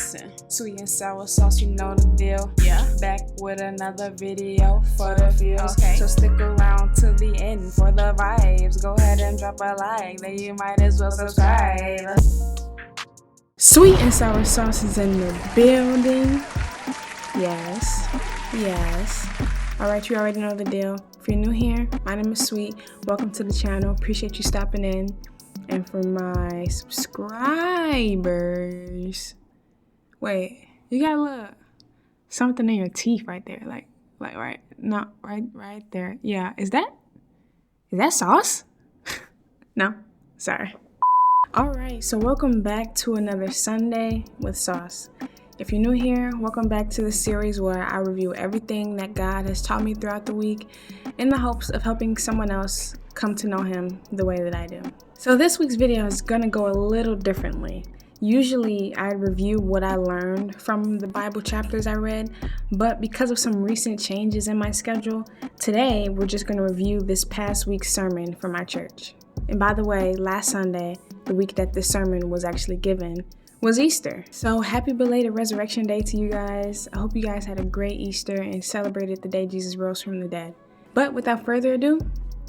Listen, sweet and sour sauce, you know the deal. Yeah. Back with another video for the feels. Okay. So stick around to the end for the vibes. Go ahead and drop a like, then you might as well subscribe. Sweet and sour sauce is in the building. Yes. Alright, you already know the deal. If you're new here, my name is Sweet. Welcome to the channel. Appreciate you stopping in. And for my subscribers, wait, you got a little something in your teeth right there, like right there. Yeah, is that sauce? No, sorry. All right, so welcome back to another Sunday with Sauce. If you're new here, welcome back to the series where I review everything that God has taught me throughout the week in the hopes of helping someone else come to know Him the way that I do. So this week's video is going to go a little differently. Usually I review what I learned from the Bible chapters I read, but because of some recent changes in my schedule, today we're just going to review this past week's sermon from our church. And by the way, last Sunday, the week that this sermon was actually given, was Easter. So happy belated Resurrection Day to you guys. I hope you guys had a great Easter and celebrated the day Jesus rose from the dead. But without further ado,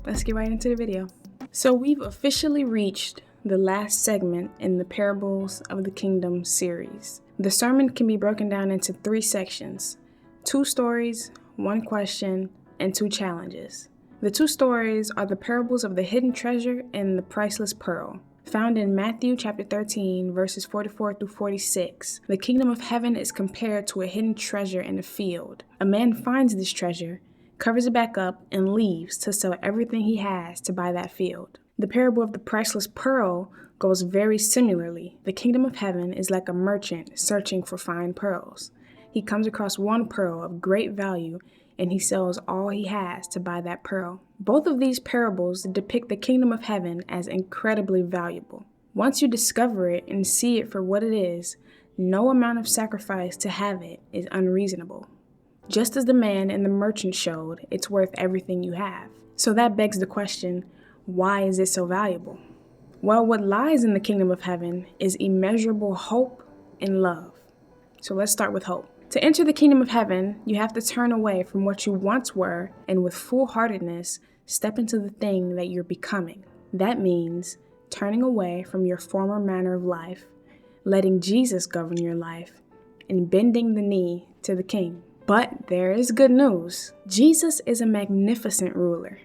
let's get right into the video. So we've officially reached the last segment in the Parables of the Kingdom series. The sermon can be broken down into 3 sections: 2 stories, 1 question, and 2 challenges. The 2 stories are the parables of the hidden treasure and the priceless pearl. Found in Matthew chapter 13, verses 44 through 46, the kingdom of heaven is compared to a hidden treasure in a field. A man finds this treasure, covers it back up, and leaves to sell everything he has to buy that field. The parable of the priceless pearl goes very similarly. The kingdom of heaven is like a merchant searching for fine pearls. He comes across one pearl of great value, and he sells all he has to buy that pearl. Both of these parables depict the kingdom of heaven as incredibly valuable. Once you discover it and see it for what it is, no amount of sacrifice to have it is unreasonable. Just as the man and the merchant showed, it's worth everything you have. So that begs the question, why is it so valuable? Well, what lies in the kingdom of heaven is immeasurable hope and love. So let's start with hope. To enter the kingdom of heaven, you have to turn away from what you once were and with full-heartedness step into the thing that you're becoming. That means turning away from your former manner of life, letting Jesus govern your life, and bending the knee to the King. But there is good news. Jesus is a magnificent ruler.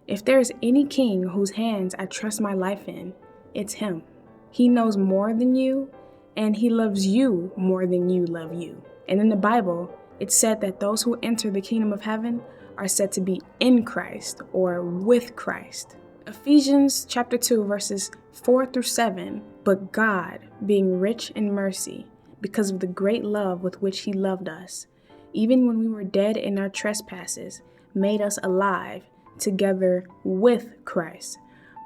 If there is any king whose hands I trust my life in, it's Him. He knows more than you, and He loves you more than you love you. And in the Bible, it's said that those who enter the kingdom of heaven are said to be in Christ or with Christ. Ephesians chapter 2, verses 4 through 7, but God, being rich in mercy, because of the great love with which He loved us, even when we were dead in our trespasses, made us alive together with Christ.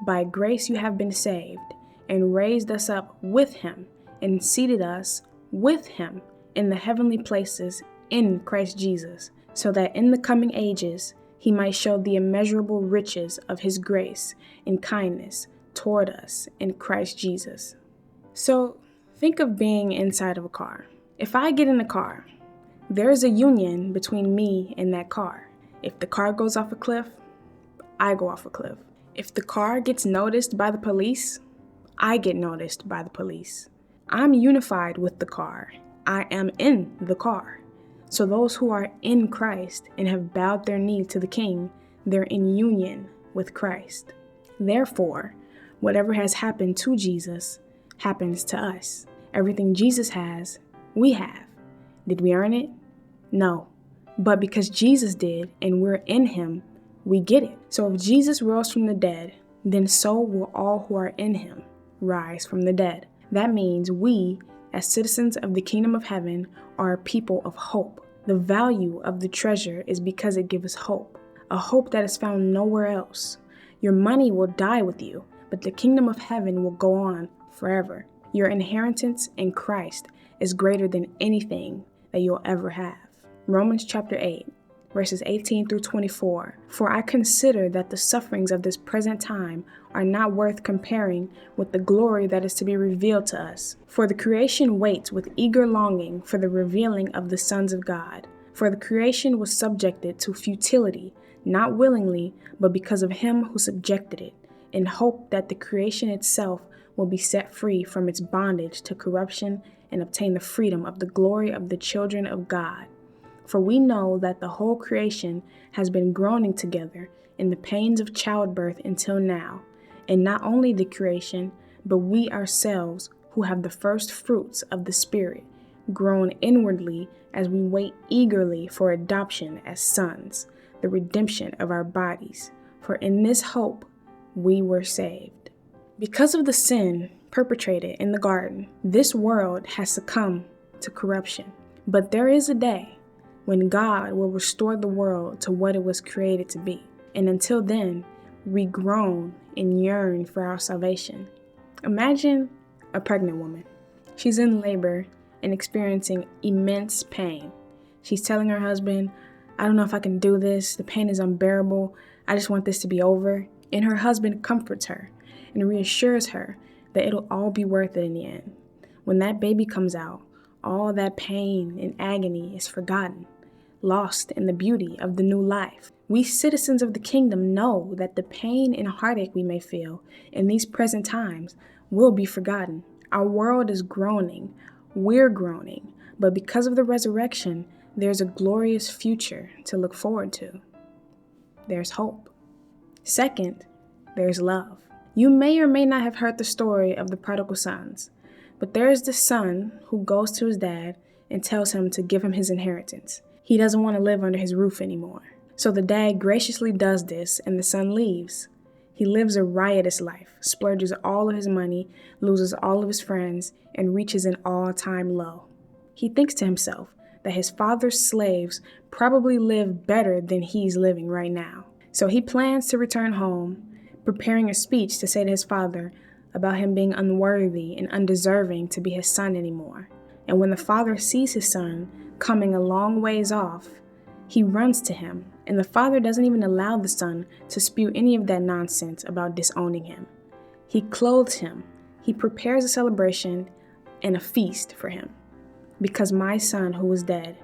By grace you have been saved, and raised us up with Him, and seated us with Him in the heavenly places in Christ Jesus, so that in the coming ages He might show the immeasurable riches of His grace and kindness toward us in Christ Jesus. So think of being inside of a car. If I get in the car, there is a union between me and that car. If the car goes off a cliff, I go off a cliff. If the car gets noticed by the police, I get noticed by the police. I'm unified with the car. I am in the car. So those who are in Christ and have bowed their knee to the King, they're in union with Christ. Therefore, whatever has happened to Jesus happens to us. Everything Jesus has, we have. Did we earn it? No. But because Jesus did and we're in Him, we get it. So if Jesus rose from the dead, then so will all who are in Him rise from the dead. That means we, as citizens of the kingdom of heaven, are a people of hope. The value of the treasure is because it gives us hope, a hope that is found nowhere else. Your money will die with you, but the kingdom of heaven will go on forever. Your inheritance in Christ is greater than anything that you'll ever have. Romans chapter 8, verses 18 through 24. For I consider that the sufferings of this present time are not worth comparing with the glory that is to be revealed to us. For the creation waits with eager longing for the revealing of the sons of God. For the creation was subjected to futility, not willingly, but because of him who subjected it, in hope that the creation itself will be set free from its bondage to corruption and obtain the freedom of the glory of the children of God. For we know that the whole creation has been groaning together in the pains of childbirth until now, and not only the creation, but we ourselves who have the first fruits of the Spirit, groan inwardly as we wait eagerly for adoption as sons, the redemption of our bodies. For in this hope we were saved. Because of the sin perpetrated in the garden, this world has succumbed to corruption. But there is a day when God will restore the world to what it was created to be. And until then, we groan and yearn for our salvation. Imagine a pregnant woman. She's in labor and experiencing immense pain. She's telling her husband, I don't know if I can do this. The pain is unbearable. I just want this to be over. And her husband comforts her and reassures her that it'll all be worth it in the end. When that baby comes out, all that pain and agony is forgotten, lost in the beauty of the new life. We citizens of the kingdom know that the pain and heartache we may feel in these present times will be forgotten. Our world is groaning. We're groaning. But because of the resurrection, there's a glorious future to look forward to. There's hope. Second, there's love. You may or may not have heard the story of the prodigal sons, but there is this son who goes to his dad and tells him to give him his inheritance. He doesn't want to live under his roof anymore. So the dad graciously does this and the son leaves. He lives a riotous life, splurges all of his money, loses all of his friends, and reaches an all-time low. He thinks to himself that his father's slaves probably live better than he's living right now. So he plans to return home, preparing a speech to say to his father about him being unworthy and undeserving to be his son anymore. And when the father sees his son coming a long ways off, he runs to him, and the father doesn't even allow the son to spew any of that nonsense about disowning him. He clothes him, he prepares a celebration and a feast for him, because my son who was dead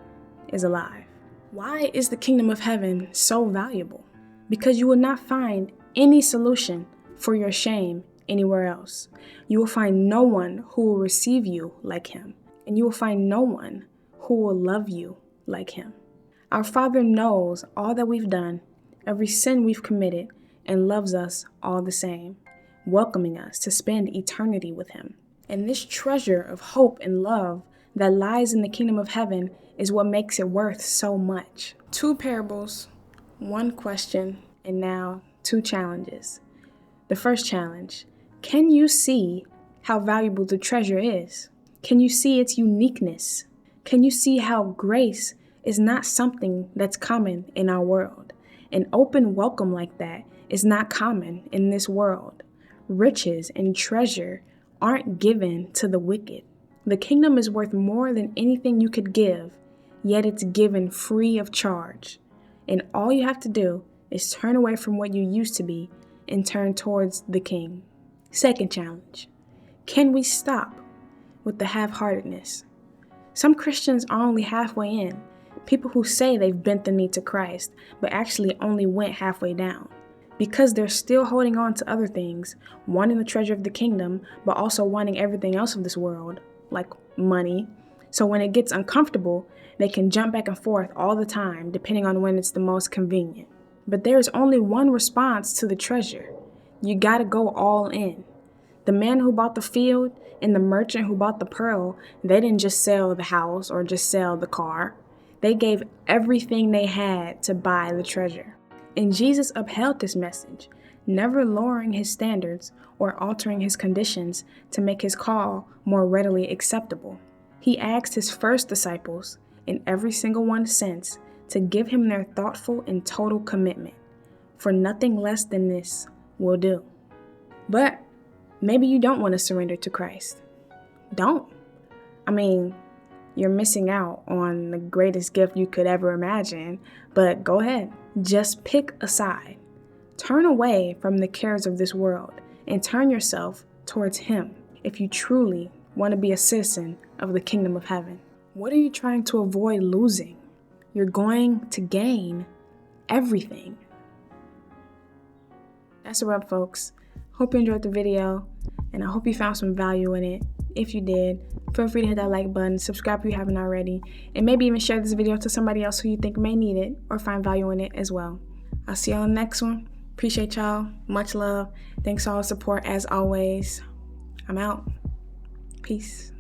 is alive. Why is the kingdom of heaven so valuable? Because you will not find any solution for your shame anywhere else. You will find no one who will receive you like him, and you will find no one who will love you like him. Our Father knows all that we've done, every sin we've committed, and loves us all the same, welcoming us to spend eternity with him. And this treasure of hope and love that lies in the kingdom of heaven is what makes it worth so much. 2 parables, 1 question, and now 2 challenges. The first challenge: can you see how valuable the treasure is? Can you see its uniqueness? Can you see how grace is not something that's common in our world? An open welcome like that is not common in this world. Riches and treasure aren't given to the wicked. The kingdom is worth more than anything you could give, yet it's given free of charge. And all you have to do is turn away from what you used to be and turn towards the King. Second challenge: can we stop with the half-heartedness? Some Christians are only halfway in, people who say they've bent the knee to Christ, but actually only went halfway down, because they're still holding on to other things, wanting the treasure of the kingdom, but also wanting everything else of this world, like money. So when it gets uncomfortable, they can jump back and forth all the time, depending on when it's the most convenient. But there is only one response to the treasure. You gotta go all in. The man who bought the field and the merchant who bought the pearl, they didn't just sell the house or just sell the car. They gave everything they had to buy the treasure. And Jesus upheld this message, never lowering his standards or altering his conditions to make his call more readily acceptable. He asked his first disciples, in every single one since, to give him their thoughtful and total commitment, for nothing less than this will do. But maybe you don't want to surrender to Christ. Don't. I mean, you're missing out on the greatest gift you could ever imagine. But go ahead, just pick a side. Turn away from the cares of this world and turn yourself towards Him if you truly want to be a citizen of the kingdom of heaven. What are you trying to avoid losing? You're going to gain everything. That's a wrap, folks. Hope you enjoyed the video, and I hope you found some value in it. If you did, feel free to hit that like button, subscribe if you haven't already, and maybe even share this video to somebody else who you think may need it or find value in it as well. I'll see y'all on the next one. Appreciate y'all. Much love. Thanks for all the support as always. I'm out. Peace.